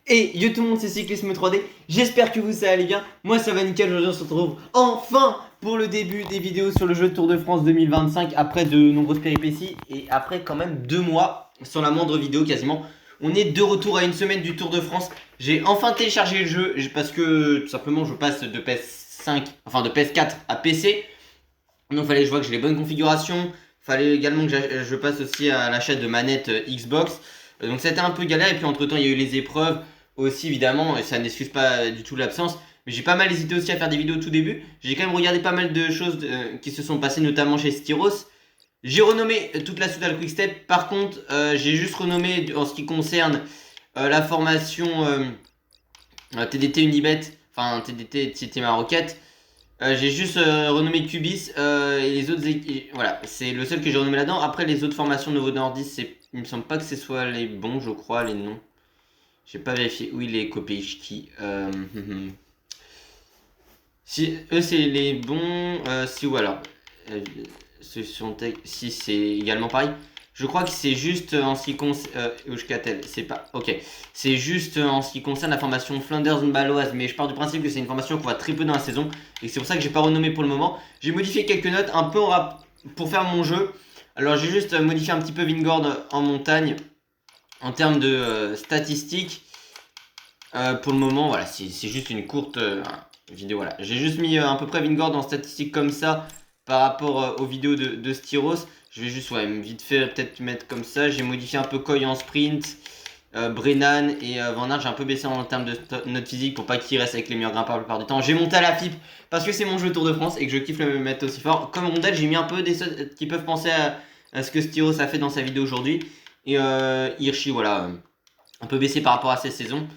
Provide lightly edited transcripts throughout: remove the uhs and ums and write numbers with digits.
Et yo tout le monde, c'est Cyclisme 3D, j'espère que vous allez bien, moi ça va nickel, aujourd'hui on se retrouve enfin pour le début des vidéos sur le jeu de Tour de France 2025 après de nombreuses péripéties et après quand même 2 mois sans la moindre vidéo quasiment. On est de retour à une semaine du Tour de France, j'ai enfin téléchargé le jeu parce que tout simplement je passe de PS5, enfin de PS4 à PC, donc fallait que je vois que j'ai les bonnes configurations, fallait également que je passe aussi à l'achat de manettes Xbox, donc c'était un peu galère et puis entre temps il y a eu les épreuves aussi évidemment, et ça n'excuse pas du tout l'absence, mais j'ai pas mal hésité aussi à faire des vidéos au tout début. J'ai quand même regardé pas mal de choses qui se sont passées, notamment chez Styros. J'ai renommé toute la suite à le Quickstep. Par contre, j'ai juste renommé en ce qui concerne la formation TDT Unibet, enfin TDT TT Maroquette. J'ai juste renommé Cubis et les autres voilà, c'est le seul que j'ai renommé là-dedans. Après les autres formations Novo Nordisk, il me semble pas que ce soit les bons, je crois, les noms. J'ai pas vérifié où il est Kopeichki. Si eux c'est les bons, si ou alors si c'est également pareil. Je crois que c'est juste en ce qui concerne c'est pas ok. C'est juste en ce qui concerne la formation Flanders-Baloise, mais je pars du principe que c'est une formation qu'on voit très peu dans la saison et c'est pour ça que j'ai pas renommé pour le moment. J'ai modifié quelques notes un peu pour faire mon jeu. Alors j'ai juste modifié un petit peu Vingord en montagne en termes de statistiques. Pour le moment, voilà, c'est juste une courte vidéo. Voilà. J'ai juste mis à peu près Vingord en statistiques comme ça par rapport aux vidéos de Styros. Je vais juste vite fait peut-être mettre comme ça. J'ai modifié un peu Coy en sprint, Brennan et Van Aert. J'ai un peu baissé en termes de note physique pour pas qu'il reste avec les meilleurs grimpeurs la plupart du temps. J'ai monté à la FIP parce que c'est mon jeu Tour de France et que je kiffe le mettre aussi fort. Comme rondelle, j'ai mis un peu des qui peuvent penser à ce que Styros a fait dans sa vidéo aujourd'hui. Et Hirschi, voilà, un peu baissé par rapport à cette saison.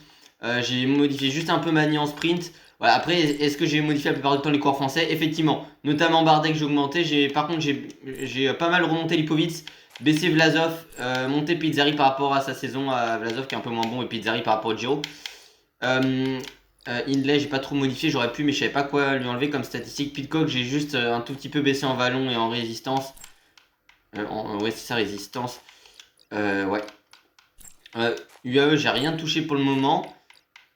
J'ai modifié juste un peu Mani en sprint. Voilà, après, est-ce que j'ai modifié la plupart du temps les coureurs français? Effectivement, notamment Bardet que j'ai augmenté. Par contre, j'ai pas mal remonté Lipovic, baissé Vlasov, monté Pizzari par rapport à sa saison à Vlasov qui est un peu moins bon et Pizzari par rapport au Giro. Hindley, j'ai pas trop modifié, j'aurais pu, mais je savais pas quoi lui enlever comme statistique. Pitcock, j'ai juste un tout petit peu baissé en vallon et en résistance. Ouais, c'est ça, résistance. Ouais. UAE, j'ai rien touché pour le moment.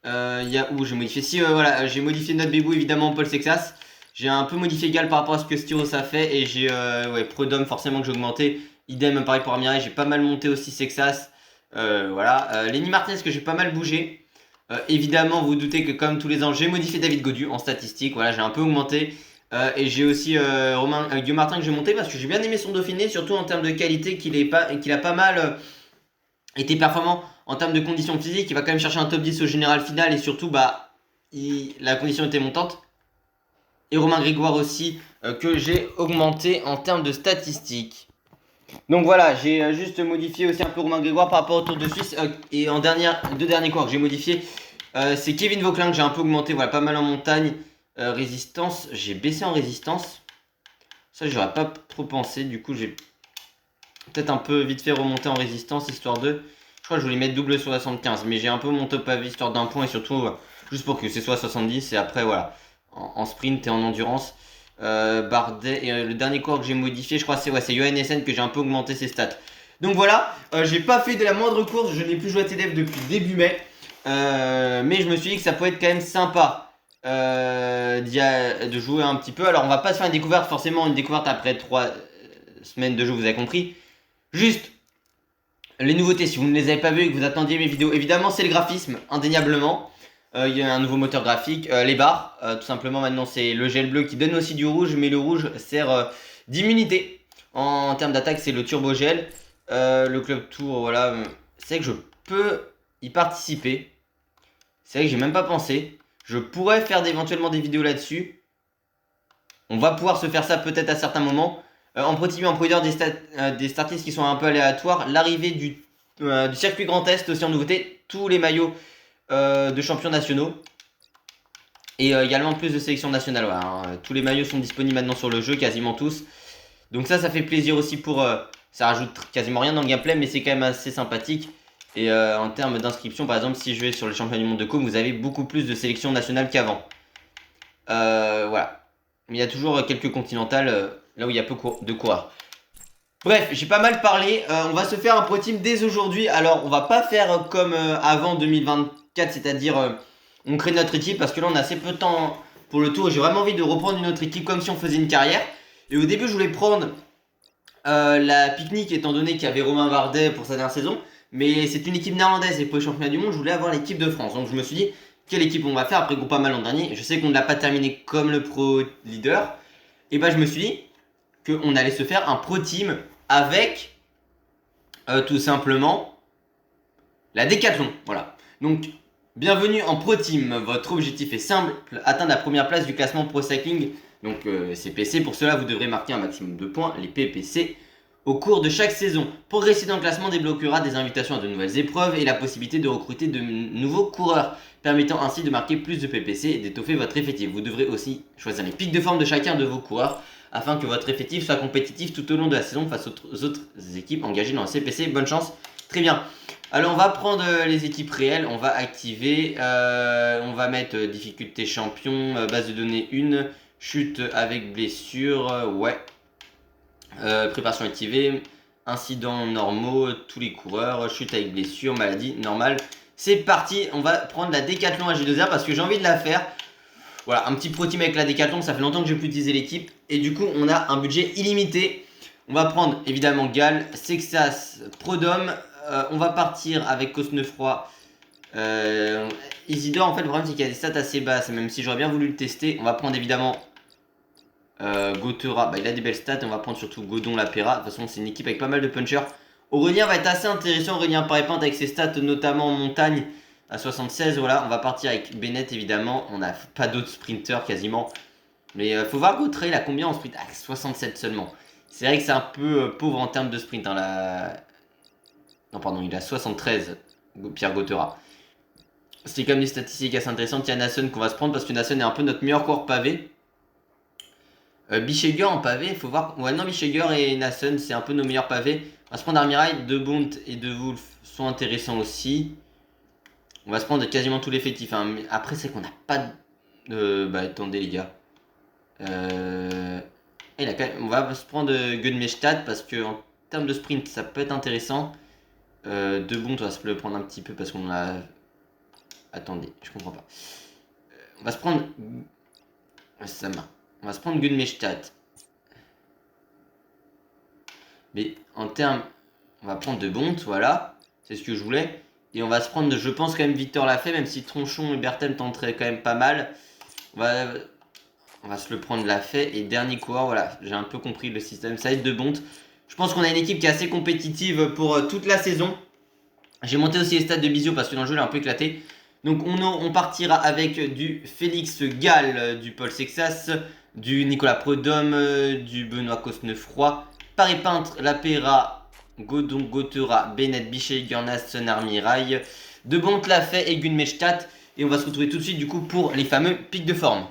Il y a où j'ai modifié. Si, voilà, j'ai modifié notre bébou évidemment, Paul Sexas. J'ai un peu modifié égal par rapport à ce que Styros a fait. Et j'ai, Prud'homme forcément que j'ai augmenté. Idem, pareil pour Armirail. J'ai pas mal monté aussi Sexas. Voilà. Lenny Martinez que j'ai pas mal bougé. Évidemment, vous doutez que comme tous les ans, j'ai modifié David Godu en statistique. Voilà, j'ai un peu augmenté. Et j'ai aussi Guillaume Martin que j'ai monté parce que j'ai bien aimé son Dauphiné, surtout en termes de qualité, qu'il a pas mal été performant en termes de conditions physiques. Il va quand même chercher un top 10 au général final et surtout, la condition était montante. Et Romain Grégoire aussi, que j'ai augmenté en termes de statistiques. Donc voilà, j'ai juste modifié aussi un peu Romain Grégoire par rapport au Tour de Suisse. Et en deux derniers coureurs que j'ai modifié, c'est Kevin Vauquelin que j'ai un peu augmenté, voilà, pas mal en montagne. Résistance, j'ai baissé en résistance. Ça, j'aurais pas trop pensé. Du coup, j'ai peut-être un peu vite fait remonter en résistance, histoire de... Je crois que je voulais mettre double sur 75, mais j'ai un peu monté au pavé, histoire d'un point, et surtout, juste pour que c'est soit 70, et après, voilà, en sprint et en endurance. Bardet, et le dernier cours que j'ai modifié, je crois c'est Johan Essen que j'ai un peu augmenté ses stats. Donc voilà, j'ai pas fait de la moindre course, je n'ai plus joué à TDF depuis début mai, mais je me suis dit que ça pouvait être quand même sympa de jouer un petit peu. Alors on va pas se faire une découverte, forcément une découverte après 3 semaines de jeu, vous avez compris. Juste, les nouveautés, si vous ne les avez pas vues et que vous attendiez mes vidéos, évidemment c'est le graphisme, indéniablement. Il y a un nouveau moteur graphique, les barres, tout simplement maintenant c'est le gel bleu qui donne aussi du rouge, mais le rouge sert d'immunité. En termes d'attaque c'est le turbo gel. Le club tour, voilà, c'est que je peux y participer. C'est vrai que j'ai même pas pensé. Je pourrais faire éventuellement des vidéos là-dessus. On va pouvoir se faire ça peut-être à certains moments. En Pro TV, en Pro Leader, des startistes qui sont un peu aléatoires. L'arrivée du circuit Grand Est aussi en nouveauté. Tous les maillots de champions nationaux. Et également plus de sélections nationales. Voilà, hein. Tous les maillots sont disponibles maintenant sur le jeu, quasiment tous. Donc ça fait plaisir aussi pour... ça rajoute quasiment rien dans le gameplay, mais c'est quand même assez sympathique. Et en termes d'inscription, par exemple, si je vais sur les championnats du monde de com, vous avez beaucoup plus de sélections nationales qu'avant. Voilà. Mais il y a toujours quelques continentales là où il y a peu de coureurs. Bref, j'ai pas mal parlé. On va se faire un pro team dès aujourd'hui. Alors, on va pas faire comme avant 2024, c'est-à-dire on crée notre équipe parce que là, on a assez peu de temps pour le tour. J'ai vraiment envie de reprendre une autre équipe comme si on faisait une carrière. Et au début, je voulais prendre la Picnic étant donné qu'il y avait Romain Bardet pour sa dernière saison. Mais c'est une équipe néerlandaise et pour le championnat du monde, je voulais avoir l'équipe de France. Donc, je me suis dit, quelle équipe on va faire après Groupama l'an dernier. Je sais qu'on ne l'a pas terminé comme le pro leader. Et bah, je me suis dit qu'on allait se faire un pro team avec tout simplement la décathlon. Voilà. Donc, bienvenue en Pro Team. Votre objectif est simple, atteindre la première place du classement Pro Cycling, donc CPC. Pour cela, vous devrez marquer un maximum de points, les PPC, au cours de chaque saison. Progresser dans le classement débloquera des invitations à de nouvelles épreuves et la possibilité de recruter de nouveaux coureurs, permettant ainsi de marquer plus de PPC et d'étoffer votre effectif. Vous devrez aussi choisir les pics de forme de chacun de vos coureurs afin que votre effectif soit compétitif tout au long de la saison face aux autres équipes engagées dans le CPC. Bonne chance. Très bien. Alors on va prendre les équipes réelles, on va activer, on va mettre difficulté champion, base de données 1, chute avec blessure, ouais. Préparation activée, incidents normaux, tous les coureurs, chute avec blessure, maladie normale. C'est parti, on va prendre la Décathlon AG2R parce que j'ai envie de la faire. Voilà, un petit pro team avec la Décathlon, ça fait longtemps que j'ai pu utiliser l'équipe. Et du coup, on a un budget illimité. On va prendre évidemment Gal, Sexas, Prodome. On va partir avec Cosnefroy. Isidore, en fait, le problème c'est qu'il y a des stats assez basses. Même si j'aurais bien voulu le tester, on va prendre évidemment Gotera. Bah, il a des belles stats. On va prendre surtout Godon, Lapera. De toute façon, c'est une équipe avec pas mal de punchers. Aurélien va être assez intéressant. Aurélien Parépinte avec ses stats, notamment en montagne à 76. Voilà, on va partir avec Bennett évidemment. On n'a pas d'autres sprinters quasiment. Mais faut voir Gautrey, il a combien en sprint? 67 seulement. C'est vrai que c'est un peu pauvre en termes de sprint. Hein, Non, pardon, il a 73, Pierre Gauthera. C'est quand même des statistiques assez intéressantes. Il y a Nassen qu'on va se prendre parce que Nassen est un peu notre meilleur coureur pavé. Bicheger en pavé, il faut voir. Ouais, non, Bicheger et Nassen, c'est un peu nos meilleurs pavés. On va se prendre Armirail, De Bont et De Wolf sont intéressants aussi. On va se prendre quasiment tout l'effectif. Hein. Après, c'est qu'on n'a pas de. Bah, attendez, les gars. On va se prendre Gunmestad parce que en termes de sprint, ça peut être intéressant. De Bont, on va se le prendre un petit peu parce qu'on a. Attendez, je comprends pas. On va se prendre. Ça marche. On va se prendre Gunmestad. Mais en termes. On va prendre De Bont, voilà. C'est ce que je voulais. Et on va se prendre, je pense, quand même Victor l'a fait, même si Tronchon et Berthel tenteraient quand même pas mal. On va se le prendre l'a fait. Et dernier coureur, voilà. J'ai un peu compris le système. Ça va être De Bont. Je pense qu'on a une équipe qui est assez compétitive pour toute la saison. J'ai monté aussi les stats de Bisio parce que dans le jeu il est un peu éclaté. Donc on partira avec du Félix Gall, du Paul Sexas, du Nicolas Prodome, du Benoît Cosnefroy, Paris Peintre, Lapera, Godon, Gotera, Bennett, Bichet, Gurnas, Armirail, De Bont, Lafay et Gunmestad. Et on va se retrouver tout de suite du coup pour les fameux pics de forme.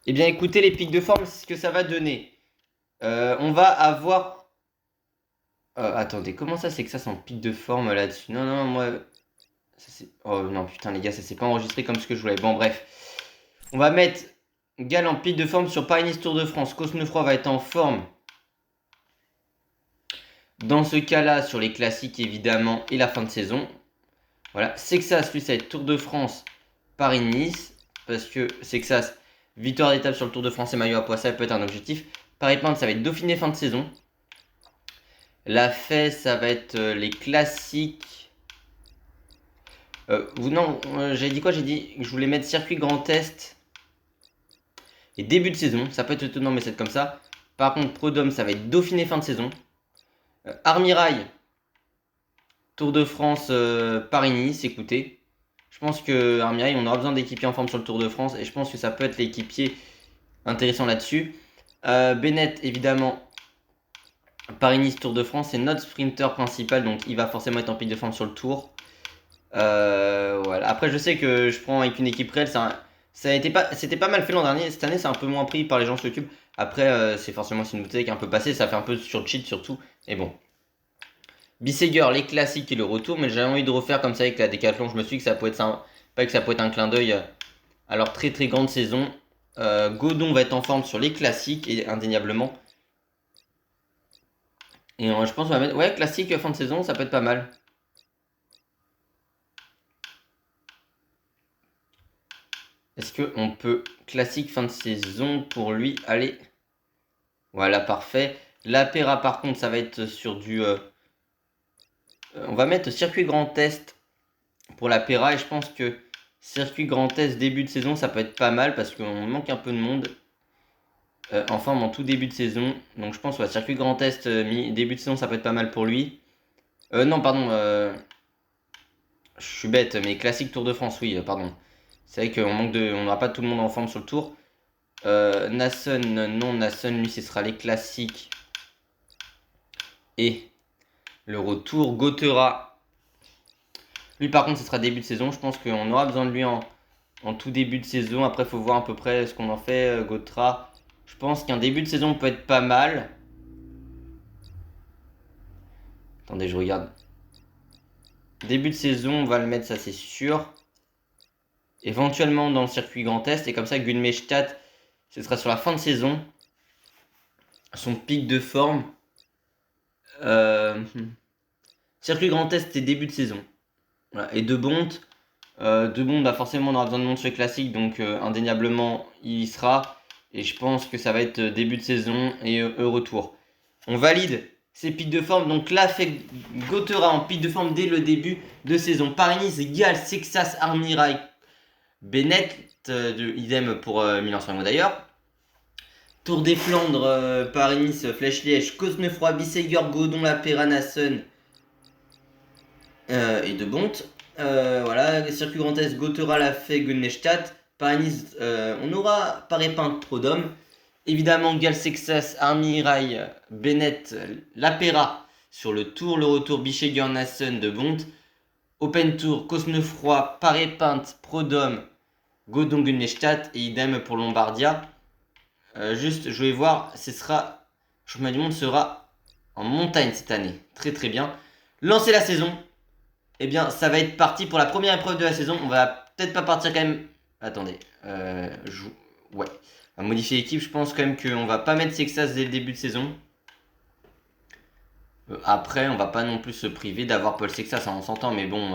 Eh bien écoutez les pics de forme, c'est ce que ça va donner. On va avoir... attendez, comment ça c'est que ça c'est en pic de forme là-dessus? Non, non, moi... Oh non, putain les gars, ça s'est pas enregistré comme ce que je voulais. Bon, bref. On va mettre Gal en pic de forme sur Paris-Nice Tour de France. Cosnefroy va être en forme. Dans ce cas-là, sur les classiques évidemment et la fin de saison. Voilà. Sexas, lui, ça va être Tour de France, Paris-Nice. Parce que Sexas, victoire d'étape sur le Tour de France et maillot à poids, ça peut être un objectif. Paris-Pinte, ça va être Dauphiné fin de saison. La Fay, ça va être les classiques. Non, j'ai dit quoi? J'ai dit que je voulais mettre circuit Grand Est et début de saison. Ça peut être étonnant, mais c'est comme ça. Par contre, Prodome, ça va être Dauphiné fin de saison. Armirail, Tour de France, Paris-Nice, écoutez. Je pense que Armirail, on aura besoin d'équipiers en forme sur le Tour de France. Et je pense que ça peut être l'équipier intéressant là-dessus. Bennett, évidemment. Paris-Nice, Tour de France, c'est notre sprinter principal. Donc, il va forcément être en pic de forme sur le Tour. Voilà. Après, je sais que je prends avec une équipe réelle. C'était pas mal fait l'an dernier. Cette année, c'est un peu moins pris par les gens sur YouTube. Après, c'est forcément une bouteille qui est un peu passée. Ça fait un peu sur cheat surtout. Et bon. Bisseger, les classiques et le retour. Mais j'avais envie de refaire comme ça avec la Décathlon. Je me suis dit que ça pouvait être ça, pas que ça pouvait être un clin d'œil à leur très très grande saison. Godon va être en forme sur les classiques, et indéniablement. Et je pense qu'on va mettre... Ouais, classique fin de saison, ça peut être pas mal. Est-ce qu'on peut classique fin de saison pour lui? Allez. Voilà, parfait. La Pera, par contre, ça va être sur du... on va mettre circuit grand test pour la Pera. Et je pense que circuit grand test début de saison, ça peut être pas mal parce qu'on manque un peu de monde. En forme en tout début de saison. Donc je pense que circuit grand test début de saison, ça peut être pas mal pour lui. Non, pardon. Je suis bête, mais classique Tour de France, oui, pardon. C'est vrai qu'on manque de... On n'aura pas tout le monde en forme sur le tour. Nason, non, Nason, lui, ce sera les classiques. Et le retour. Gotera. Lui, par contre, ce sera début de saison. Je pense qu'on aura besoin de lui en tout début de saison. Après, il faut voir à peu près ce qu'on en fait. Gotera. Je pense qu'un début de saison peut être pas mal. Attendez, je regarde. Début de saison, on va le mettre, ça c'est sûr. Éventuellement dans le circuit Grand Est. Et comme ça, Gunmestad, ce sera sur la fin de saison. Son pic de forme. Circuit Grand Est et début de saison. Voilà. Et De Bondt. Bah forcément on aura besoin de monde sur les classiques. Donc indéniablement il y sera. Et je pense que ça va être début de saison et retour. On valide ces pics de forme. Donc là, fait Gotera en pic de forme dès le début de saison. Paris-Nice, Gall, Sexas, Armirail, Bennett. Idem pour Milan-San Remo d'ailleurs. Tour des Flandres, Paris-Nice, Flèche-Liège, Cosnefroy, Bissegger, Godon, La Pera, Nason et De Bondt. Voilà, circuit Grand Est, Gotera, Lafay, Gunmestad. Paris-Nice, on aura Paré-Pinte, Prodhomme. Évidemment, Gal-Sexas, Armirail, Bennett, La Pera sur le tour, le retour, Bichegger, Nason, De Bondt. Open Tour, Cosnefroy, Paré-Pinte, Prodhomme, Godon, Gunmestad et idem pour Lombardia. Juste, je vais voir, ce sera, le championnat du monde sera en montagne cette année. Très très bien. Lancer la saison. Eh bien, ça va être parti pour la première épreuve de la saison. On va peut-être pas partir quand même. Attendez, ouais. On va modifier l'équipe. Je pense quand même qu'on va pas mettre Sexas dès le début de saison. Après, on va pas non plus se priver d'avoir Paul Sexas, hein, on s'entend, mais bon.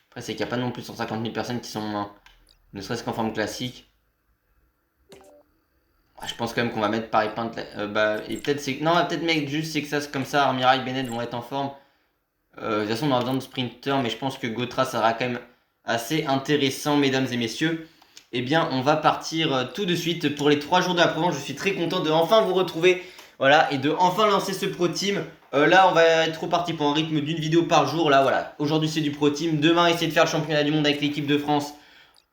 Après, c'est qu'il n'y a pas non plus 150 000 personnes qui sont, ne serait-ce qu'en forme classique. Je pense quand même qu'on va mettre Paré-Pinte. Et peut-être non, on va peut-être mettre juste Sexas comme ça. Armirail, Bennett vont être en forme. De toute façon, on aura besoin de sprinter, mais je pense que Gotera sera quand même assez intéressant, mesdames et messieurs. Eh bien, on va partir tout de suite pour les 3 jours de la Provence. Je suis très content de enfin vous retrouver, voilà, et de enfin lancer ce Pro Team. Là, on va être reparti pour un rythme d'une vidéo par jour. Là, voilà, aujourd'hui c'est du Pro Team. Demain, essayer de faire le championnat du monde avec l'équipe de France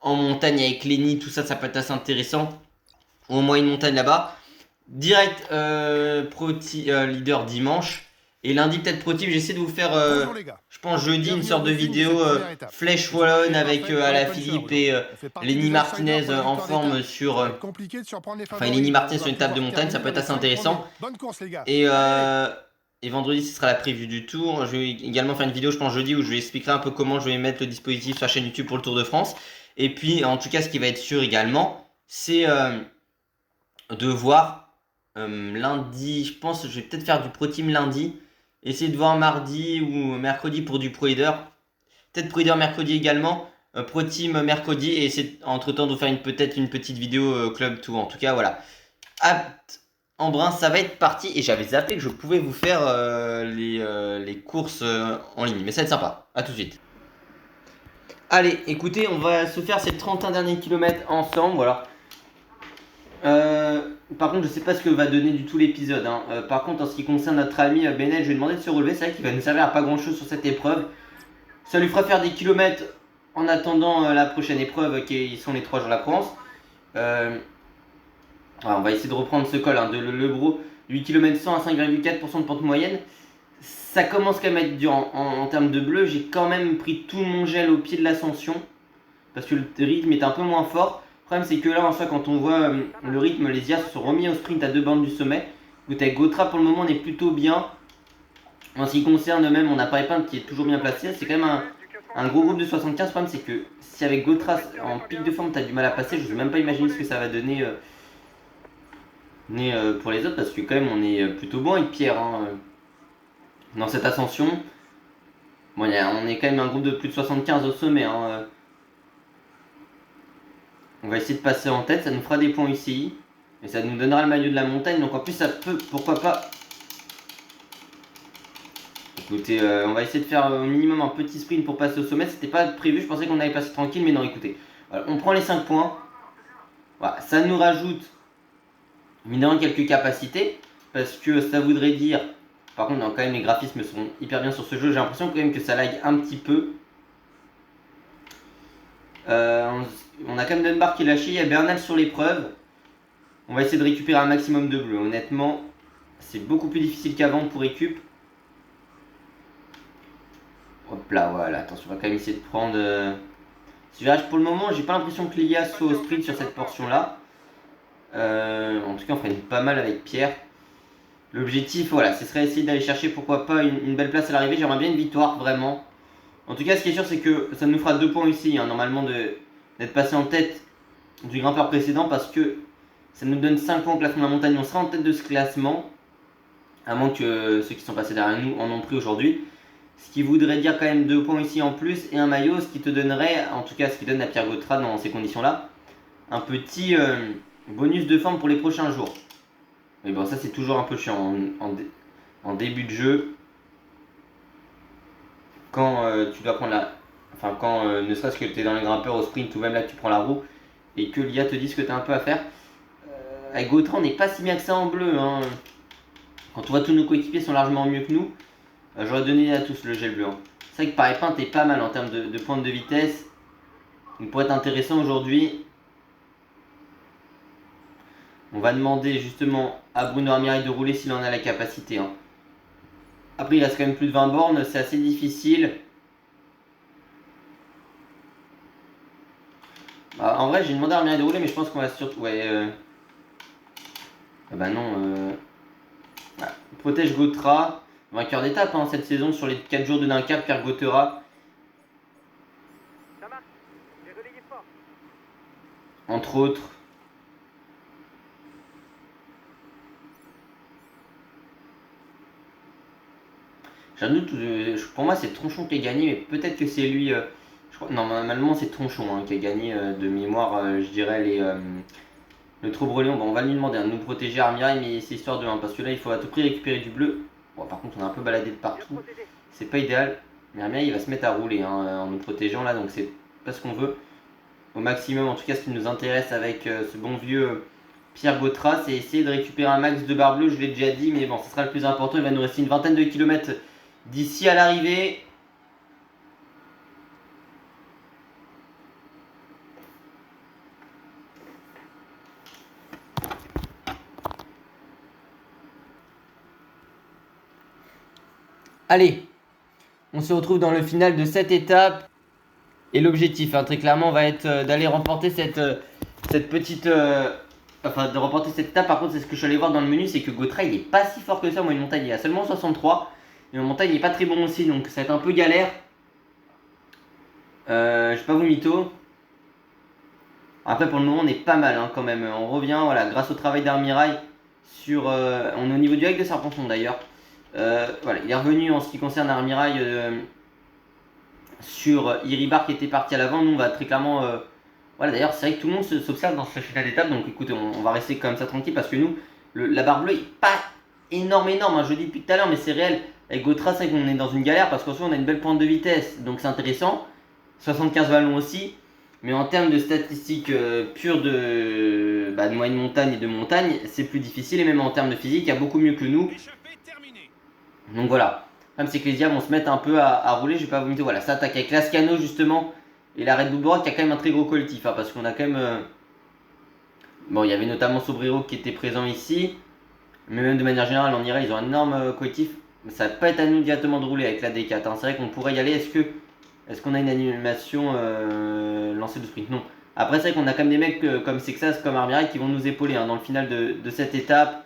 en montagne avec Lenny. Tout ça, ça peut être assez intéressant. Au moins une montagne là-bas. Direct leader dimanche. Et lundi peut-être Pro Team, j'essaie de vous faire, je pense jeudi, une sorte de vidéo Flèche Wallonne avec Alaphilippe et Lenny Martinez en forme sur... enfin Lenny Martinez sur une table de montagne, ça peut être assez intéressant. Et vendredi ce sera la preview du tour. Je vais également faire une vidéo je pense jeudi où je vais expliquer un peu comment je vais mettre le dispositif sur la chaîne YouTube pour le Tour de France. Et puis en tout cas ce qui va être sûr également, c'est de voir lundi, je pense que je vais peut-être faire du Pro Team lundi. Essayer de voir mardi ou mercredi pour du Pro Leader. Peut-être Pro Leader mercredi également. Pro Team mercredi. Et essayer entre temps de vous faire peut-être une petite vidéo Club Tour. En tout cas, voilà. Apte en brun, ça va être parti. Et j'avais zappé que je pouvais vous faire les courses en ligne. Mais ça va être sympa. A tout de suite. Allez, écoutez, on va se faire ces 31 derniers kilomètres ensemble. Voilà. Par contre, je sais pas ce que va donner du tout l'épisode. Hein. Par contre, en ce qui concerne notre ami Bennett, je vais demander de se relever. C'est vrai qu'il va nous servir à pas grand chose sur cette épreuve. Ça lui fera faire des kilomètres en attendant la prochaine épreuve qui sont les 3 jours de la Provence. On va essayer de reprendre ce col hein, de Lebro. 8 km 100 à 5,4% de pente moyenne. Ça commence quand même à être dur en termes de bleu. J'ai quand même pris tout mon gel au pied de l'ascension parce que le rythme est un peu moins fort. Le problème c'est que là en soi quand on voit le rythme, les IA se sont remis au sprint à 2 bandes du sommet. Avec Gotera pour le moment on est plutôt bien. En ce qui concerne même on a Paré-Pinte qui est toujours bien placé. C'est quand même un gros groupe de 75. Le problème c'est que si avec Gotras en pic de forme t'as du mal à passer, je n'ose même pas imaginer ce que ça va donner pour les autres, parce que quand même on est plutôt bon avec Pierre hein, dans cette ascension. Bon, on est quand même un groupe de plus de 75 au sommet. Hein. On va essayer de passer en tête, ça nous fera des points ici. Et ça nous donnera le maillot de la montagne, donc en plus ça peut, pourquoi pas. Écoutez, on va essayer de faire au minimum un petit sprint pour passer au sommet. C'était pas prévu, je pensais qu'on allait passer tranquille, mais non, écoutez. Voilà, on prend les 5 points. Voilà, ça nous rajoute évidemment quelques capacités. Parce que ça voudrait dire. Par contre, non, quand même, les graphismes sont hyper bien sur ce jeu. J'ai l'impression quand même que ça lag un petit peu. On a quand même Dunbar qui est lâché. Il y a Bernal sur l'épreuve. On va essayer de récupérer un maximum de bleu. Honnêtement, c'est beaucoup plus difficile qu'avant pour récup. Hop là, voilà. Attention, on va quand même essayer de prendre ce virage. Pour le moment, j'ai pas l'impression que l'IA soit au sprint sur cette portion-là. En tout cas, on ferait pas mal avec Pierre. L'objectif, voilà, ce serait essayer d'aller chercher, pourquoi pas, une belle place à l'arrivée. J'aimerais bien une victoire, vraiment. En tout cas, ce qui est sûr, c'est que ça nous fera 2 points ici, hein, normalement, d'être passé en tête du grimpeur précédent, parce que ça nous donne 5 points au classement de la montagne. On sera en tête de ce classement, à moins que ceux qui sont passés derrière nous en ont pris aujourd'hui. Ce qui voudrait dire quand même 2 points ici en plus et un maillot, ce qui te donnerait, en tout cas ce qui donne à Pierre Gautra dans ces conditions-là, un petit bonus de forme pour les prochains jours. Mais bon, ça c'est toujours un peu chiant en début de jeu. Quand tu dois prendre la. Enfin, quand ne serait-ce que tu es dans les grimpeurs au sprint ou même là que tu prends la roue et que l'IA te dit ce que tu as un peu à faire. Avec Gautra, on n'est pas si bien que ça en bleu. Hein. Quand on voit tous nos coéquipiers sont largement mieux que nous, j'aurais donné à tous le gel bleu. Hein. C'est vrai que par épingle, t'es pas mal en termes de pointe de vitesse. Il pourrait être intéressant aujourd'hui. On va demander justement à Bruno Armirail de rouler s'il en a la capacité. Hein. Après, il reste quand même plus de 20 bornes, c'est assez difficile. Bah, en vrai, j'ai demandé à Armirail de rouler, mais je pense qu'on va surtout. Ouais. Bah non. Voilà. Protège Gautra. Vainqueur d'étape hein, cette saison sur les 4 jours de Dunkerque, Pierre Gautera. Entre autres. J'ai un doute, pour moi c'est Tronchon qui a gagné, mais peut-être que c'est lui. Je crois, non, normalement c'est Tronchon hein, qui a gagné de mémoire, je dirais, le Troubreléon. Bon, on va lui demander de nous protéger Armirail, mais c'est histoire de 1 parce que là il faut à tout prix récupérer du bleu. Bon, par contre, on a un peu baladé de partout, c'est pas idéal. Mais Armirail il va se mettre à rouler hein, en nous protégeant là, donc c'est pas ce qu'on veut. Au maximum, en tout cas, ce qui nous intéresse avec ce bon vieux Pierre Gautra, c'est essayer de récupérer un max de barre bleue, je l'ai déjà dit, mais bon, ce sera le plus important. Il va nous rester une vingtaine de kilomètres d'ici à l'arrivée. Allez, on se retrouve dans le final de cette étape. Et l'objectif, hein, très clairement, va être d'aller remporter cette petite... enfin, de remporter cette étape. Par contre, c'est ce que je suis allé voir dans le menu, c'est que Gautra, il est pas si fort que ça. Moi, une montagne, il a seulement 63. Et en montagne, il est pas très bon aussi, donc ça va être un peu galère. Je vais pas vous mytho. Après, pour le moment, on est pas mal hein, quand même. On revient, voilà, grâce au travail d'Armirail sur... on est au niveau du hack de Serpenton d'ailleurs. Voilà, il est revenu en ce qui concerne Armirail sur Iribar qui était parti à l'avant. Nous, on va très clairement... voilà, d'ailleurs, c'est vrai que tout le monde s'observe dans ce final d'étape. Donc, écoutez, on va rester comme ça tranquille parce que nous, la barre bleue est pas énorme. Hein, je le dis depuis tout à l'heure, mais c'est réel. Avec Gautra, c'est qu'on est dans une galère parce qu'en soi, on a une belle pointe de vitesse. Donc, c'est intéressant. 75 vallons aussi. Mais en termes de statistiques pures de moyenne montagne et de montagne, c'est plus difficile. Et même en termes de physique, il y a beaucoup mieux que nous. Donc voilà. Le problème, c'est que les IA vont se mettre un peu à rouler. Je vais pas vous mettre. Voilà, ça attaque avec Lascano justement. Et la Red Bull Brock qui a quand même un très gros collectif. Hein, parce qu'on a quand même. Bon, il y avait notamment Sobrero qui était présent ici. Mais même de manière générale, en Irak, ils ont un énorme collectif. Mais ça va pas être à nous directement de rouler avec la D4. Hein. C'est vrai qu'on pourrait y aller. Est-ce qu'on a une animation lancée de sprint? Non. Après, c'est vrai qu'on a quand même des mecs comme Sexas, comme Armirail qui vont nous épauler hein, dans le final de cette étape.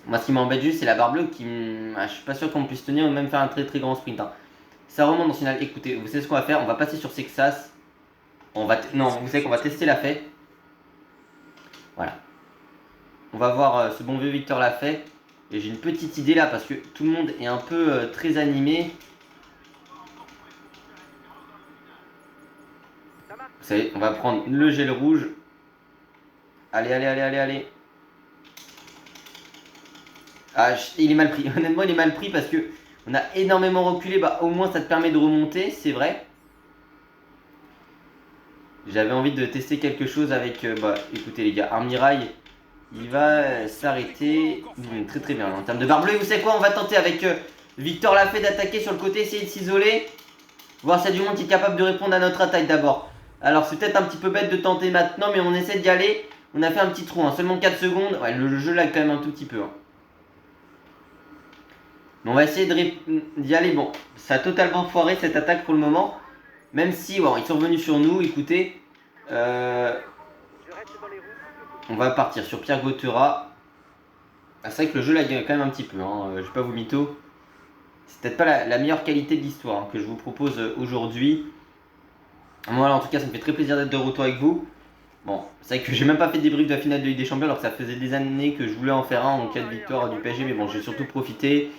Moi, ce qui m'embête juste, c'est la barre bleue qui. Je suis pas sûr qu'on puisse tenir ou même faire un très très grand sprint. Hein. Ça remonte en finale. Écoutez, vous savez ce qu'on va faire? On va passer sur Sexas. Non, vous savez qu'on va tester Lafay. Voilà. On va voir ce bon vieux Victor Lafay. Et j'ai une petite idée là parce que tout le monde est un peu très animé. Vous savez, on va prendre le gel rouge. Allez, allez, allez, allez, allez. Ah, il est mal pris. Honnêtement, il est mal pris parce que on a énormément reculé. Bah, au moins, ça te permet de remonter, c'est vrai. J'avais envie de tester quelque chose avec... bah, écoutez les gars, Armirail, il va s'arrêter. Très très bien. En termes de barre bleue, vous savez quoi? On va tenter avec Victor Lafay d'attaquer sur le côté, essayer de s'isoler. Voir s'il y a du monde qui est capable de répondre à notre attaque d'abord. Alors, c'est peut-être un petit peu bête de tenter maintenant, mais on essaie d'y aller. On a fait un petit trou, hein, seulement 4 secondes. Ouais, le jeu lag quand même un tout petit peu. Hein. Mais on va essayer d'y aller. Bon, ça a totalement foiré cette attaque pour le moment. Même si, bon, ils sont revenus sur nous, écoutez. On va partir sur Pierre Gautera. Ah, c'est vrai que le jeu lag quand même un petit peu, hein, je vais pas vous mytho. C'est peut-être pas la meilleure qualité de l'histoire hein, que je vous propose aujourd'hui. Voilà, en tout cas, ça me fait très plaisir d'être de retour avec vous. Bon, c'est vrai que j'ai même pas fait de débrief de la finale de Ligue des Champions alors que ça faisait des années que je voulais en faire un en cas de victoire du PSG, mais bon, j'ai surtout profité.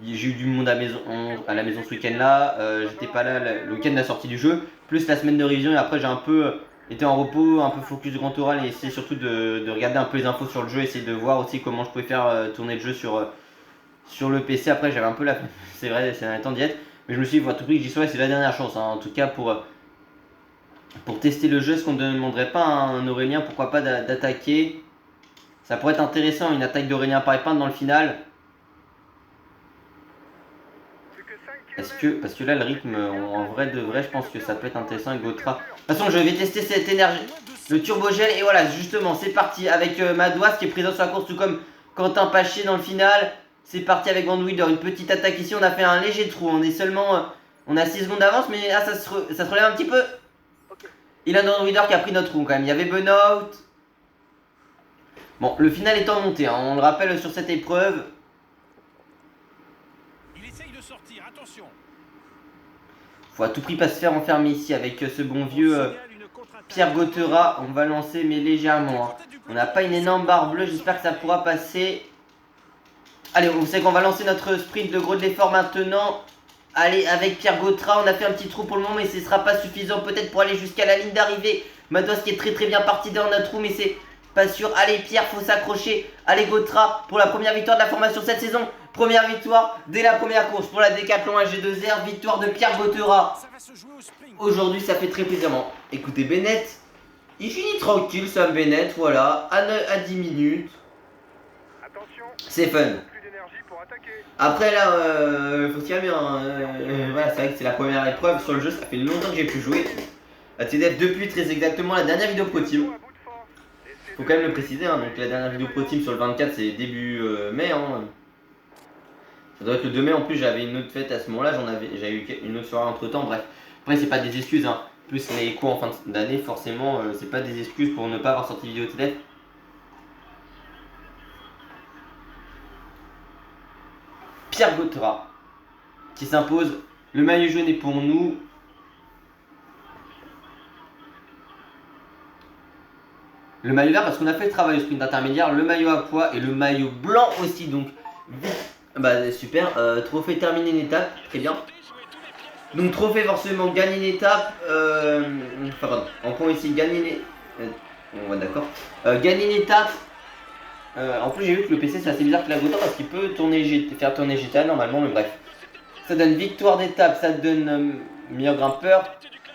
J'ai eu du monde à la maison ce week-end là, j'étais pas là le week-end de la sortie du jeu, plus la semaine de révision et après j'ai un peu été en repos, un peu focus du grand oral et essayer surtout de regarder un peu les infos sur le jeu, essayer de voir aussi comment je pouvais faire tourner le jeu sur le PC. Après j'avais un peu la... c'est vrai, c'est un temps d'y être, mais je me suis dit, à tout prix que j'y sois, c'est la dernière chance, hein. En tout cas pour tester le jeu, est-ce qu'on ne demanderait pas à un Aurélien, pourquoi pas d'attaquer? Ça pourrait être intéressant, une attaque d'Aurélien Paripin dans le final. Est-ce que, parce que là le rythme en vrai de vrai, je pense que ça peut être intéressant avec Gautra. De toute façon, je vais tester cette énergie, le turbogel, et voilà, justement, c'est parti avec Madouas qui est présent sur la course, tout comme Quentin Paché dans le final. C'est parti avec Van Wilder, une petite attaque ici, on a fait un léger trou, on est seulement, on a 6 secondes d'avance, mais là ça se relève un petit peu. Il a Van Wilder qui a pris notre trou quand même, il y avait Benoît. Bon, le final est en montée, hein, on le rappelle sur cette épreuve. Faut à tout prix pas se faire enfermer ici avec ce bon vieux Pierre Gautera. On va lancer mais légèrement. Hein. On n'a pas une énorme barre bleue, j'espère que ça pourra passer. Allez, vous savez qu'on va lancer notre sprint, le gros de l'effort maintenant. Allez, avec Pierre Gautera, on a fait un petit trou pour le moment, mais ce ne sera pas suffisant peut-être pour aller jusqu'à la ligne d'arrivée. Mados qui est très très bien parti dans notre trou, mais c'est pas sûr. Allez, Pierre, faut s'accrocher. Allez, Gautera pour la première victoire de la formation cette saison. Première victoire dès la première course pour la Décathlon AG2R. Victoire de Pierre Gautera. Aujourd'hui, ça fait très plaisir. Bon, écoutez, Bennett, il finit tranquille, Sam Bennett, voilà, à 10 minutes. C'est fun. Après là, faut se calmer. Hein, voilà, c'est vrai que c'est la première épreuve sur le jeu, ça fait longtemps que j'ai pu jouer. À TDF depuis très exactement la dernière vidéo Pro Team. Faut quand même le préciser, hein, donc la dernière vidéo Pro Team sur le 24 c'est début mai. Hein. Ça doit être le 2 mai, en plus j'avais une autre fête à ce moment-là, j'avais eu une autre soirée entre temps, bref. Après c'est pas des excuses, hein. Plus les cours en fin d'année, forcément, c'est pas des excuses pour ne pas avoir sorti vidéo TDF. Pierre Gautera qui s'impose. Le maillot jaune est pour nous. Le maillot vert parce qu'on a fait le travail au sprint intermédiaire. Le maillot à poids et le maillot blanc aussi. Donc, bah super. Trophée terminé une étape. Très bien. Donc, trophée forcément gagner une étape. Enfin, pardon. En point ici, gagner une... on va d'accord. Gagner une étape. En plus, j'ai vu que le PC c'est assez bizarre que la Gautera parce qu'il peut faire tourner GTA normalement, mais bref. Ça donne victoire d'étape, ça donne meilleur grimpeur,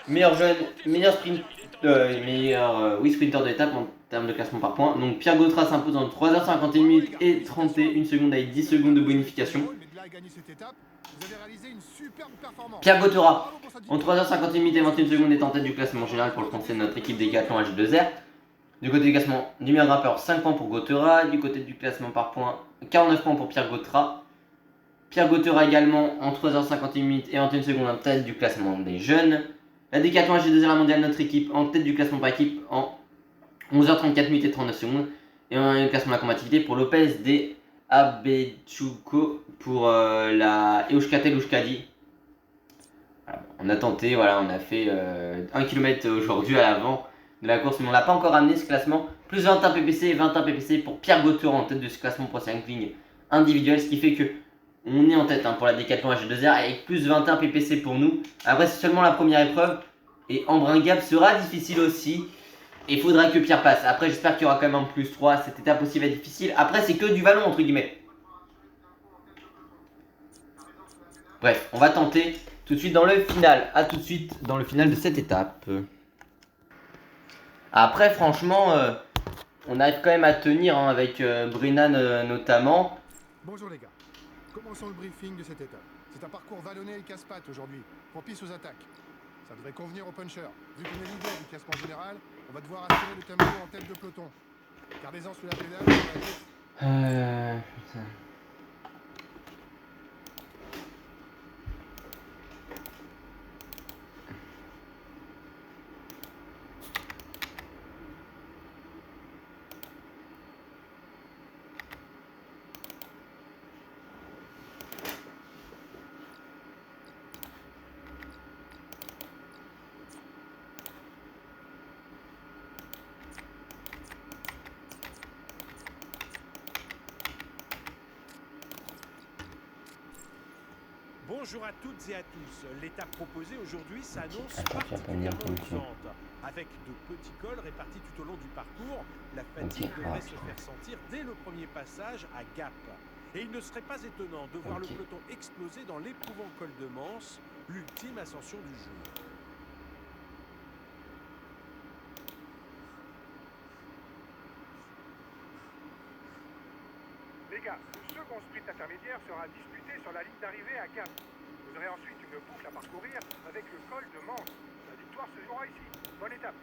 meilleur jeune, meilleur sprint, sprinter d'étape en termes de classement par points. Donc Pierre Gautera s'impose en 3h51 minutes et 31 secondes avec 10 secondes de bonification. Pierre Gautera en 3h51 minutes et 21 secondes est en tête du classement général pour le compte de notre équipe Décathlon H2R. Du côté du classement du meilleur grimpeur, 5 points pour Gautera. Du côté du classement par points, 49 points pour Pierre Gautera. Pierre Gautera également en 3h51 minutes et en 21 secondes en tête du classement des jeunes. La Décathlon AG2R mondiale, notre équipe en tête du classement par équipe en 11h34 minutes et 39 secondes. Et on a le classement de la combativité pour Lopez de Abechuco pour la Euskatel Euskadi. On a tenté, voilà, on a fait 1 km aujourd'hui à l'avant de la course, mais on n'a pas encore amené ce classement. Plus 21 PPC et 21 PPC pour Pierre Gauthier en tête de ce classement Pro Cycling individuel, ce qui fait que on est en tête pour la Décathlon H2R avec plus 21 PPC pour nous. Après, c'est seulement la première épreuve et Embrun Gap sera difficile aussi. Et il faudra que Pierre passe. Après, j'espère qu'il y aura quand même un plus 3. Cette étape aussi va être difficile. Après, c'est que du vallon, entre guillemets. Bref, on va tenter tout de suite dans le final. A tout de suite dans le final de cette étape. Après, franchement, on arrive quand même à tenir avec Brennan notamment. Bonjour les gars. Commençons le briefing de cette étape. C'est un parcours vallonné et casse-pattes aujourd'hui, propice aux attaques. Ça devrait convenir aux punchers. Vu qu'on est leader du classement général, on va devoir assurer le tempo en tête de peloton. Gardez-en sous la pédale. Putain. Bonjour à toutes et à tous. L'étape proposée aujourd'hui s'annonce Attends, tu vas pas me dire particulièrement position. usante. Avec de petits cols répartis tout au long du parcours, la fatigue devrait se faire sentir dès le premier passage à Gap. Et il ne serait pas étonnant de voir le peloton exploser dans l'éprouvant col de Manse, l'ultime ascension du jour. Les gars, le second sprint intermédiaire sera disputé sur la ligne d'arrivée à Gap. Vous aurez ensuite une boucle à parcourir avec le col de Manse. La victoire se jouera ici. Bonne étape.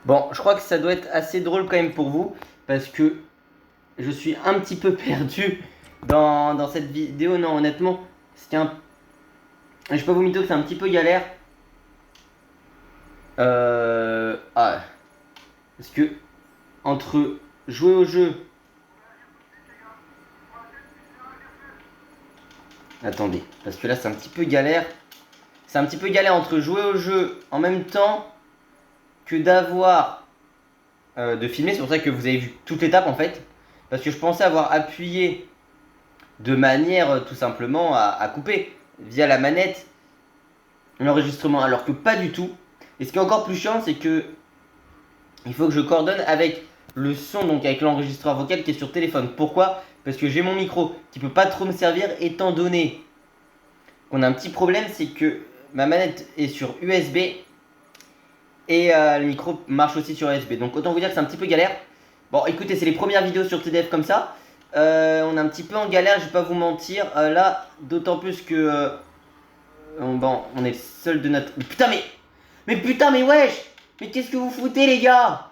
Bon, je crois que ça doit être assez drôle quand même pour vous, parce que je suis un petit peu perdu dans cette vidéo. Non, honnêtement, c'est un... Je peux vous mytho que c'est un petit peu galère. Ah. Parce que, entre jouer au jeu... Attendez, parce que là c'est un petit peu galère. C'est un petit peu galère entre jouer au jeu en même temps que d'avoir... de filmer, c'est pour ça que vous avez vu toute l'étape en fait. Parce que je pensais avoir appuyé de manière tout simplement à couper via la manette l'enregistrement, alors que pas du tout. Et ce qui est encore plus chiant, c'est que il faut que je coordonne avec le son, donc avec l'enregistreur vocal qui est sur téléphone. Pourquoi? Parce que j'ai mon micro qui peut pas trop me servir, étant donné qu'on a un petit problème, c'est que ma manette est sur USB et le micro marche aussi sur USB. Donc autant vous dire que c'est un petit peu galère. Bon, écoutez, c'est les premières vidéos sur TDF comme ça. On est un petit peu en galère, je vais pas vous mentir. Là, d'autant plus que bon, on est le seul de notre... Mais putain, mais wesh! Mais qu'est-ce que vous foutez, les gars?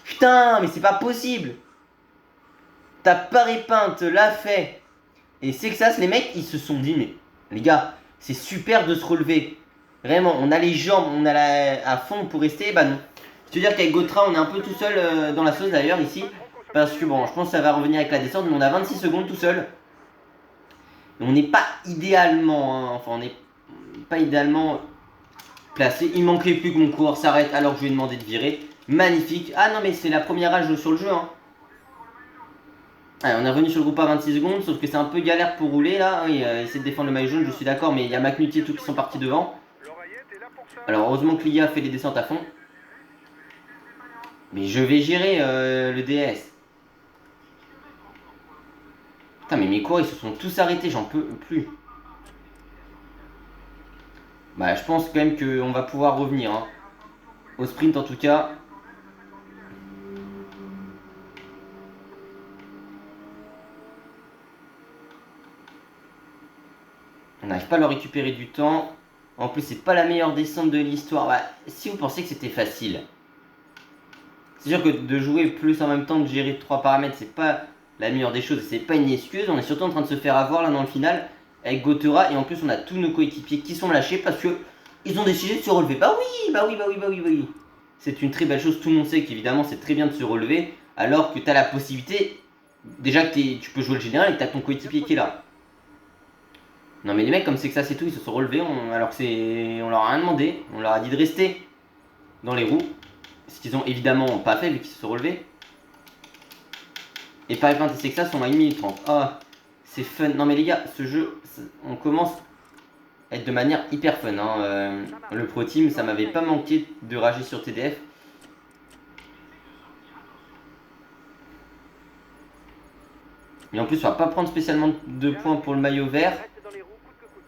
Putain, mais c'est pas possible! T'as Paris Peinte l'a fait. Et c'est que ça, les mecs, ils se sont dit, mais les gars, c'est super de se relever. Vraiment, on a les jambes, on a à fond pour rester. Bah non. C'est-à-dire qu'avec Gautra, on est un peu tout seul dans la sauce d'ailleurs ici. Parce que bon, je pense que ça va revenir avec la descente, mais on a 26 secondes tout seul. On n'est pas idéalement, enfin on n'est pas idéalement placé. Il manquait plus que mon coureur s'arrête alors que je lui ai demandé de virer. Magnifique. Ah non mais c'est la première rage sur le jeu. Allez, on est revenu sur le groupe à 26 secondes, sauf que c'est un peu galère pour rouler là. Oui, essayer de défendre le maillot jaune, je suis d'accord, mais il y a McNulty et tout qui sont partis devant. Alors heureusement que l'IA fait des descentes à fond. Mais je vais gérer le DS. Putain, mais mes coureurs ils se sont tous arrêtés, j'en peux plus. Bah, je pense quand même qu'on va pouvoir revenir. Au sprint en tout cas. On n'arrive pas à leur récupérer du temps. En plus, c'est pas la meilleure descente de l'histoire. Bah, si vous pensez que c'était facile. C'est sûr que de jouer plus en même temps, de gérer 3 paramètres, c'est pas la meilleure des choses. C'est pas une excuse. On est surtout en train de se faire avoir là dans le final. avec Gotera. Et en plus, on a tous nos coéquipiers qui sont lâchés parce que ils ont décidé de se relever. Bah oui. C'est une très belle chose. Tout le monde sait qu'évidemment, c'est très bien de se relever. Alors que tu as la possibilité, déjà que tu peux jouer le général et que tu as ton coéquipier qui est là. Non mais les mecs, comme c'est que ça c'est tout, ils se sont relevés alors que on leur a rien demandé. On leur a dit de rester dans les roues. Ce qu'ils ont évidemment pas fait vu qu'ils se sont relevés. Et Paris Paint et Sexa sont à 1 minute 30. Ah, c'est fun. Non mais les gars, ce jeu, on commence à être de manière hyper fun. Hein. Le Pro Team, ça m'avait pas manqué de rager sur TDF. Mais en plus, on va pas prendre spécialement de points pour le maillot vert.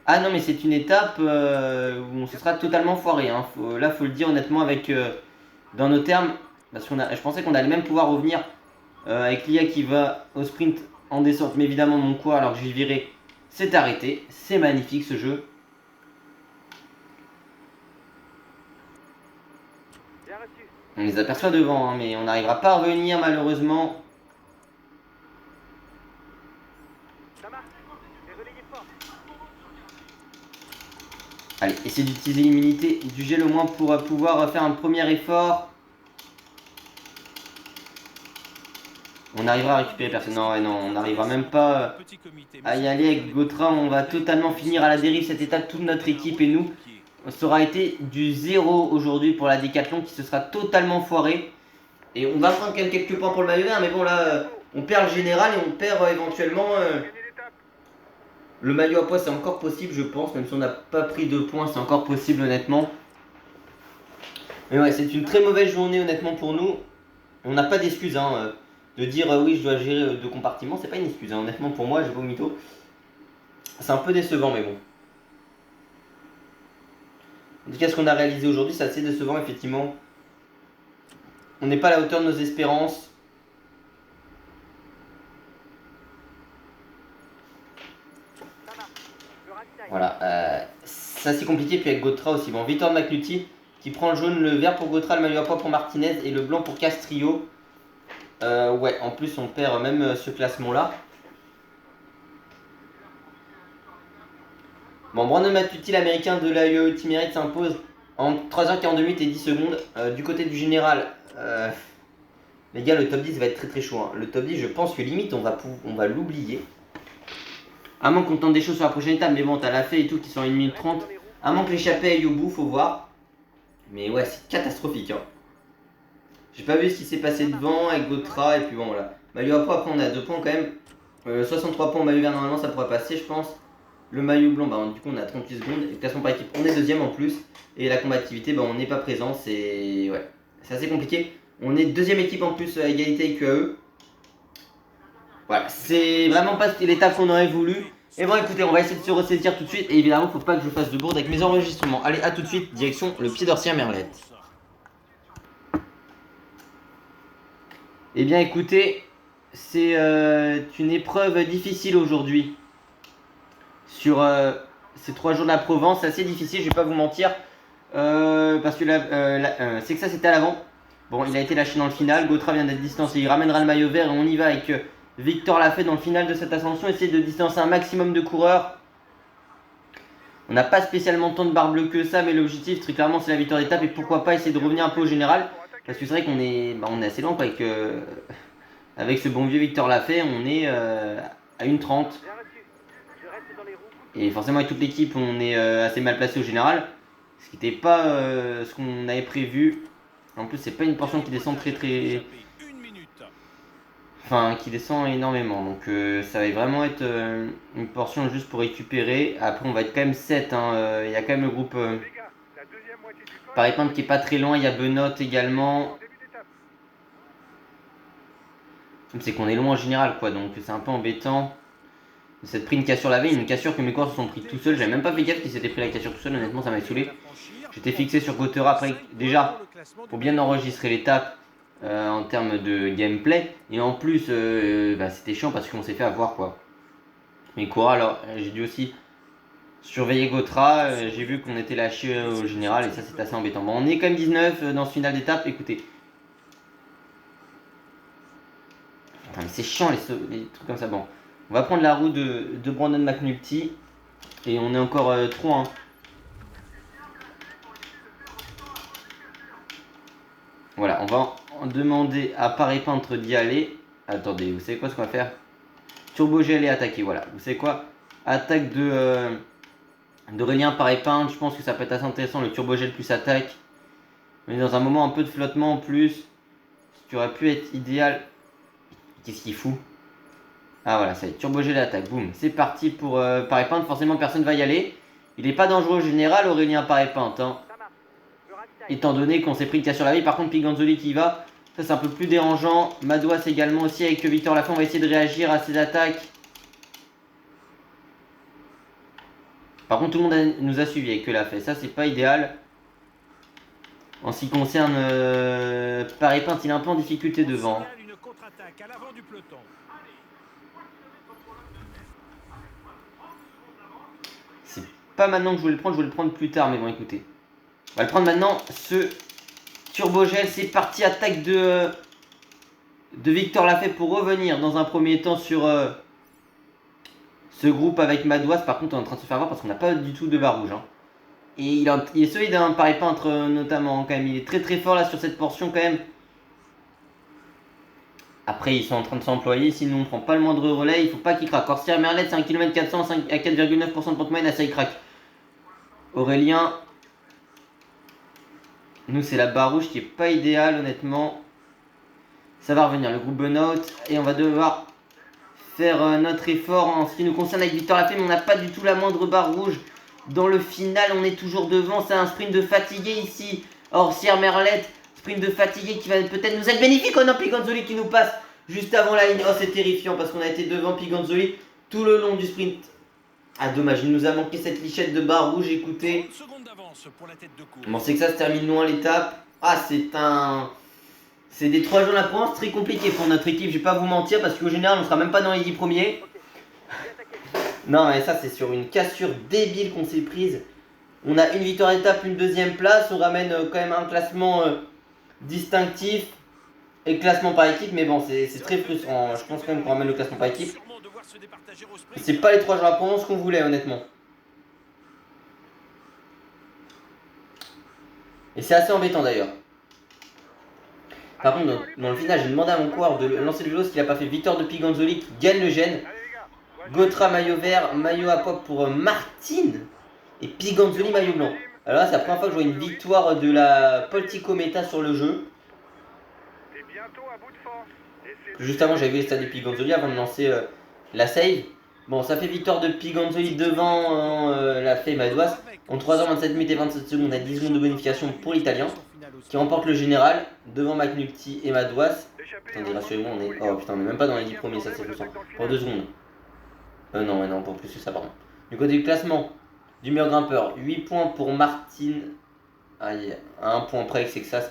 Ah non, mais c'est une étape où on se sera totalement foiré. Hein. Là, faut le dire honnêtement avec dans nos termes. Parce je pensais qu'on allait même pouvoir revenir avec l'IA qui va au sprint en descente. Mais évidemment, mon quad, alors que j'y virais, s'est arrêté. C'est magnifique ce jeu. On les aperçoit devant, hein, mais on n'arrivera pas à revenir malheureusement. Allez, essayez d'utiliser l'immunité du gel au moins pour pouvoir faire un premier effort. On arrivera à récupérer personne. Non, on n'arrivera même pas à y aller avec Gotera. On va totalement finir à la dérive cette étape, toute notre équipe et nous. Ça aura été du 0 aujourd'hui pour la Décathlon qui se sera totalement foiré. Et on va prendre quand même quelques points pour le maillot vert, mais bon là, on perd le général et on perd éventuellement... Le maillot à pois c'est encore possible je pense, même si on n'a pas pris de points c'est encore possible honnêtement. Mais ouais c'est une très mauvaise journée honnêtement pour nous. On n'a pas d'excuse hein, de dire oui je dois gérer 2 compartiments, c'est pas une excuse hein. Honnêtement pour moi j'ai pas au mytho. C'est un peu décevant mais bon. En tout cas ce qu'on a réalisé aujourd'hui c'est assez décevant effectivement. On n'est pas à la hauteur de nos espérances. Voilà, c'est assez compliqué. Puis avec Gotera aussi. Bon, Victor McNulty qui prend le jaune, le vert pour Gotera, le maillot à pois pour Martinez et le blanc pour Castrillo. Ouais, en plus on perd même ce classement-là. Bon, Brandon McNulty, l'américain de l'AE Team Merit s'impose en 3h42 minutes et 10 secondes. Du côté du général, les gars, le top 10 va être très très chaud. Hein. Le top 10, je pense que limite on va l'oublier. À moins qu'on tente des choses sur la prochaine étape, mais bon, t'as la fait et tout qui sont à 1 minute 30. À moins que l'échappée aille au bout, faut voir. Mais ouais, c'est catastrophique. Hein. J'ai pas vu ce qui s'est passé devant avec Gotera et puis bon, voilà. Maillot à pois, après on a 2 points quand même. 63 points au maillot vert, normalement ça pourrait passer, je pense. Le maillot blanc, bah, du coup on a 38 secondes. Et classement par équipe, on est deuxième en plus. Et la combativité, bah, on n'est pas présent, c'est ouais, c'est assez compliqué. On est deuxième équipe en plus à égalité avec UAE. Voilà, c'est vraiment pas l'étape qu'on aurait voulu. Et bon écoutez, on va essayer de se ressaisir tout de suite. Et évidemment, faut pas que je fasse de bourde avec mes enregistrements. Allez, à tout de suite, direction le Pied d'Orsi à Merlette. Eh bien écoutez, c'est une épreuve difficile aujourd'hui. Sur ces 3 jours de la Provence, c'est assez difficile, je vais pas vous mentir. Parce que c'est que ça c'était à l'avant. Bon, il a été lâché dans le final. Gotera vient d'être distancé. Il ramènera le maillot vert et on y va avec Victor l'a fait dans le final de cette ascension. Essayer de distancer un maximum de coureurs. On n'a pas spécialement tant de barre bleue que ça, mais l'objectif très clairement c'est la victoire d'étape. Et pourquoi pas essayer de revenir un peu au général. Parce que c'est vrai qu'on est, on est assez loin quoi, avec ce bon vieux Victor l'a fait. On est à 1:30. Et forcément avec toute l'équipe on est assez mal placé au général. Ce qui n'était pas ce qu'on avait prévu. En plus, c'est pas une portion qui descend très. Enfin, qui descend énormément. Donc, ça va vraiment être une portion juste pour récupérer. Après, on va être quand même 7. Hein. Il y a quand même le groupe Paris Paint qui est pas très loin. Il y a Benoît également. C'est qu'on est loin en général, quoi. Donc, c'est un peu embêtant. Cette pris une cassure la veille. Une cassure que mes coureurs se sont pris tout seuls. J'avais même pas fait gaffe qu'ils s'étaient pris la cassure tout seul. Honnêtement, ça m'a saoulé. J'étais fixé sur Gotera après, déjà, pour bien enregistrer l'étape en termes de gameplay. Et en plus, c'était chiant parce qu'on s'est fait avoir quoi. Mais quoi, alors, j'ai dû aussi surveiller Gotera. J'ai vu qu'on était lâché au général et ça, c'est assez embêtant. Bon, on est quand même 19 dans ce final d'étape. Écoutez. Enfin, mais c'est chiant les trucs comme ça. Bon, on va prendre la roue de Brandon McNulty. Et on est encore 3. Hein. Voilà, on va en demander à Paris Peintre d'y aller. Attendez, vous savez quoi ce qu'on va faire? Turbogel et attaquer, voilà. Vous savez quoi? Attaque d'Aurélien Paris Peintre, je pense que ça peut être assez intéressant, le turbogel plus attaque. Mais dans un moment un peu de flottement en plus, ce qui aurait pu être idéal. Qu'est-ce qu'il fout? Ah voilà, ça y est, turbogel et attaque, boum. C'est parti pour Paris Peintre, forcément personne va y aller. Il n'est pas dangereux au général, Aurélien Paris Peintre. Hein. Étant donné qu'on s'est pris une casse sur la vie, par contre Piganzoli qui y va, ça c'est un peu plus dérangeant. Madouas également aussi avec Victor Lafont, on va essayer de réagir à ses attaques. Par contre tout le monde nous a suivi avec que l'a fait, ça c'est pas idéal. En ce qui concerne Paris Peintre, il est un peu en difficulté devant. Une contre-attaque à l'avant du peloton. C'est pas maintenant que je voulais le prendre, je voulais le prendre plus tard, mais bon écoutez. On va le prendre maintenant, ce turbogel, c'est parti, attaque de Victor Lafay pour revenir dans un premier temps sur ce groupe avec Madouas. Par contre on est en train de se faire voir parce qu'on n'a pas du tout de barre rouge. Hein. Et il est solide, hein, Paris Peintre notamment quand même, il est très très fort là sur cette portion quand même. Après ils sont en train de s'employer, sinon on ne prend pas le moindre relais, il faut pas qu'il craque. Corsair Merlet c'est 1 km 400 à 4,9% de pente moyenne, ça il craque. Aurélien, nous c'est la barre rouge qui est pas idéale honnêtement. Ça va revenir le groupe Burnout et on va devoir faire notre effort en ce qui nous concerne avec Victor Lafay, mais on n'a pas du tout la moindre barre rouge. Dans le final, on est toujours devant, c'est un sprint de fatigué ici. Orsier Merlette, sprint de fatigué qui va peut-être nous être bénéfique. Oh non, Piganzoli qui nous passe juste avant la ligne. Oh, c'est terrifiant parce qu'on a été devant Piganzoli tout le long du sprint. Ah, dommage, il nous a manqué cette lichette de barre rouge, écoutez. Bon, c'est que ça se termine loin l'étape. Ah, c'est des 3 jours de la Provence très compliqué pour notre équipe, je vais pas vous mentir, parce qu'au général on sera même pas dans les 10 premiers. Non mais ça c'est sur une cassure débile qu'on s'est prise. On a une victoire d'étape, une deuxième place, on ramène quand même un classement distinctif et classement par équipe, mais bon c'est très frustrant, je pense quand même qu'on ramène le classement par équipe. C'est pas les 3 jours de la Provence qu'on voulait honnêtement. Et c'est assez embêtant d'ailleurs. Par contre, dans le final, j'ai demandé à mon coureur de lancer le vélo, ce qu'il n'a pas fait. Victor de Piganzoli qui gagne le gène. Gotra maillot vert, maillot à pop pour Martine. Et Piganzoli maillot blanc. Alors là, c'est la première fois que je vois une victoire de la Poltico Meta sur le jeu. Juste avant, j'avais vu les stades de Piganzoli avant de lancer la save. Bon, ça fait victoire de Piganzoli devant la Fée Madouas. En 3h27 minutes et 27 secondes, à 10 secondes de bonification pour l'Italien. Qui remporte le général devant McNulty et Madouas. Attendez, rassurez-moi, on est. Oh putain, on est même pas dans les 10 premiers, ça c'est frustrant. Pour 2 secondes. Non, pour plus que ça, pardon. Du côté du classement, du meilleur grimpeur, 8 points pour Martine. Aïe, à 1 point près, c'est que ça.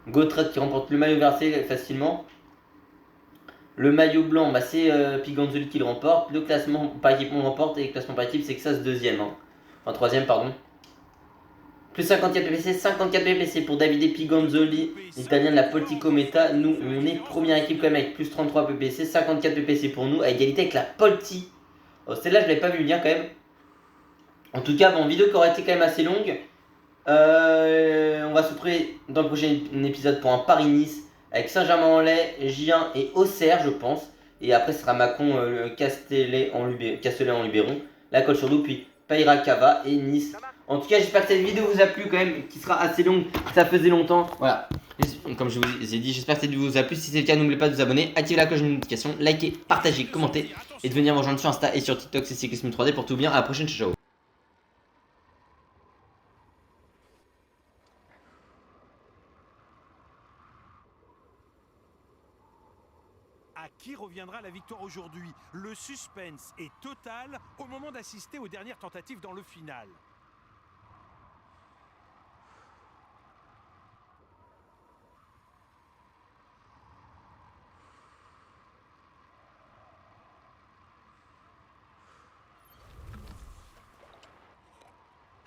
Gautret qui remporte le maillot versé facilement. Le maillot blanc, bah, c'est Piganzoli qui le remporte. Le classement par équipe, on le remporte. Et le classement par équipe, c'est que ça, deuxième. Hein. Enfin, troisième, pardon. Plus 54 PPC, 54 PPC pour Davide Piganzoli, l'italien de la Poltico Meta. Nous, on est première équipe quand même avec plus 33 PPC, 54 PPC pour nous, à égalité avec la Polti. Oh, celle-là, je ne l'avais pas vu venir quand même. En tout cas, bon, vidéo qui aurait été quand même assez longue. On va se retrouver dans le prochain épisode pour un Paris-Nice avec Saint-Germain-en-Laye, Gien et Auxerre, je pense. Et après, ce sera Mâcon, Castellet en Luberon, la Colle-sur-Loup, puis Paira-Cava et Nice. En tout cas, j'espère que cette vidéo vous a plu quand même, qui sera assez longue, ça faisait longtemps. Voilà, comme je vous ai dit, j'espère que cette vidéo vous a plu. Si c'est le cas, n'oubliez pas de vous abonner, activer la cloche de notification, liker, partager, commenter et de venir me rejoindre sur Insta et sur TikTok, c'est Cyclisme 3D pour tout bien. À la prochaine, ciao. À qui reviendra la victoire aujourd'hui? Le suspense est total au moment d'assister aux dernières tentatives dans le final.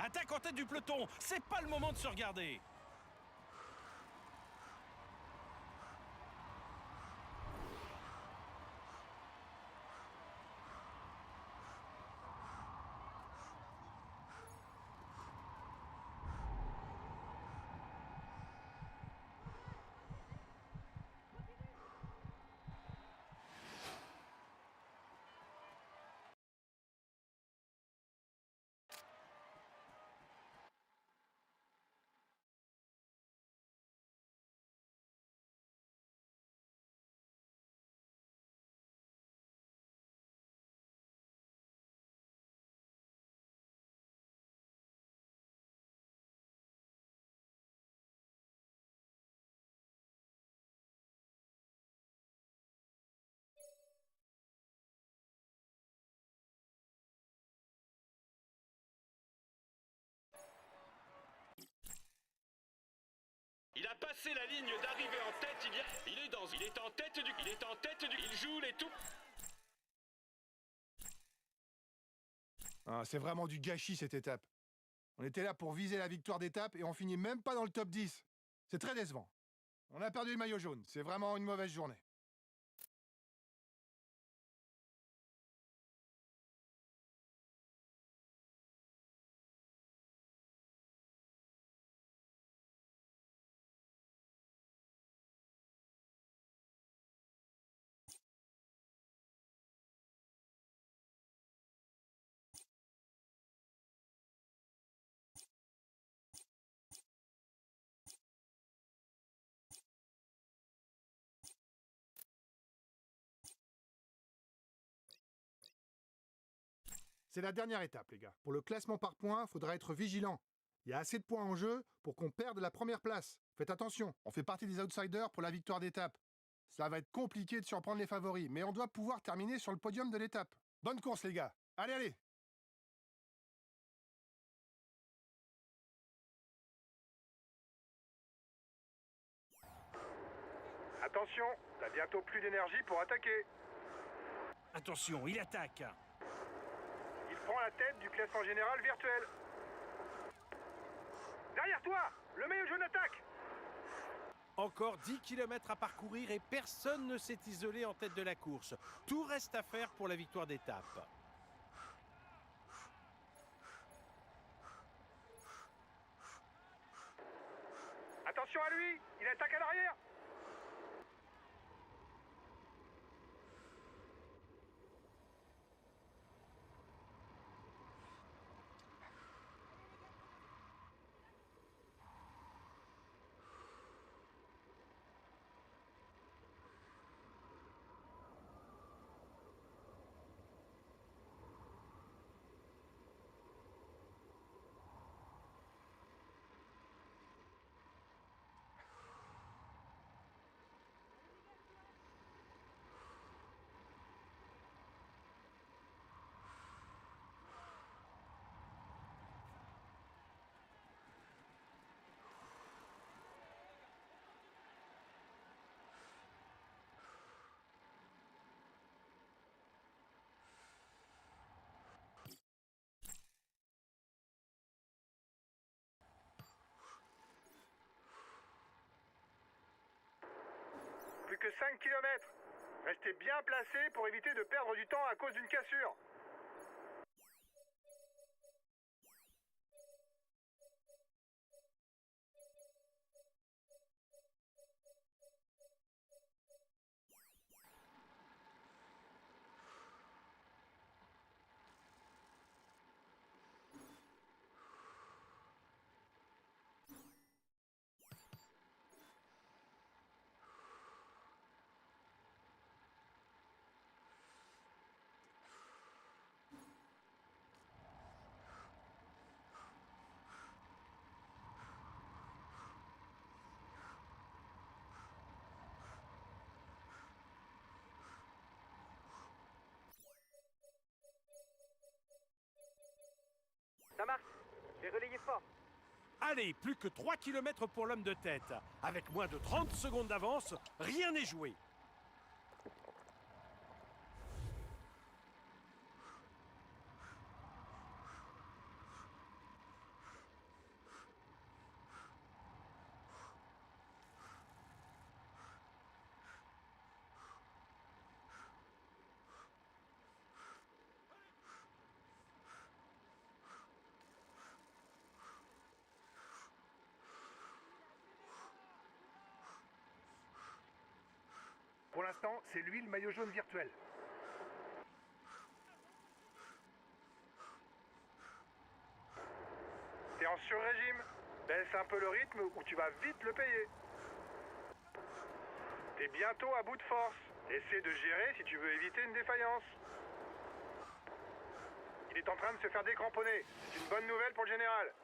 Attaque en tête du peloton, c'est pas le moment de se regarder. Il a passé la ligne d'arrivée en tête, il est en tête du, il joue les tout. Ah, c'est vraiment du gâchis cette étape. On était là pour viser la victoire d'étape et on finit même pas dans le top 10. C'est très décevant. On a perdu le maillot jaune, c'est vraiment une mauvaise journée. C'est la dernière étape, les gars. Pour le classement par points, faudra être vigilant. Il y a assez de points en jeu pour qu'on perde la première place. Faites attention, on fait partie des outsiders pour la victoire d'étape. Ça va être compliqué de surprendre les favoris, mais on doit pouvoir terminer sur le podium de l'étape. Bonne course, les gars. Allez, allez! Attention, t'as bientôt plus d'énergie pour attaquer. Attention, il attaque. Il prend la tête du classement général virtuel. Derrière toi, le maillot jaune attaque. Encore 10 km à parcourir et personne ne s'est isolé en tête de la course. Tout reste à faire pour la victoire d'étape. Attention à lui, il attaque à l'arrière. Plus que 5 km. Restez bien placés pour éviter de perdre du temps à cause d'une cassure. Ça marche, j'ai relayé fort. Allez, plus que 3 km pour l'homme de tête. Avec moins de 30 secondes d'avance, rien n'est joué. Pour l'instant, c'est lui le maillot jaune virtuel. T'es en sur-régime. Baisse un peu le rythme ou tu vas vite le payer. T'es bientôt à bout de force. Essaie de gérer si tu veux éviter une défaillance. Il est en train de se faire décramponner. C'est une bonne nouvelle pour le général.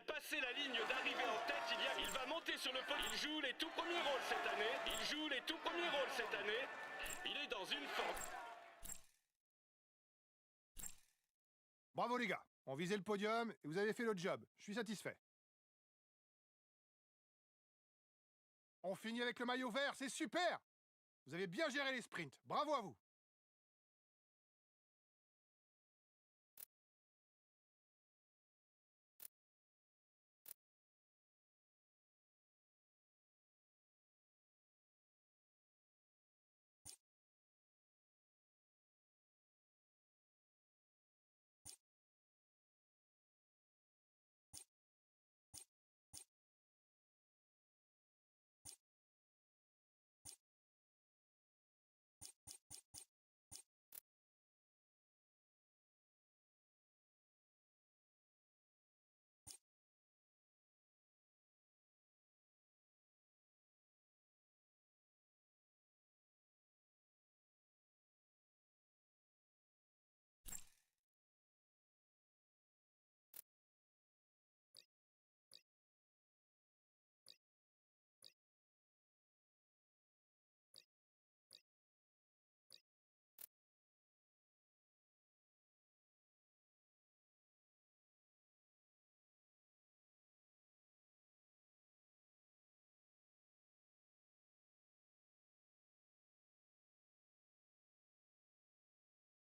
a passé la ligne d'arrivée en tête, il va monter sur le podium. Il joue les tout premiers rôles cette année. Il est dans une forme. Bravo les gars, on visait le podium et vous avez fait le job. Je suis satisfait. On finit avec le maillot vert, c'est super! Vous avez bien géré les sprints, bravo à vous!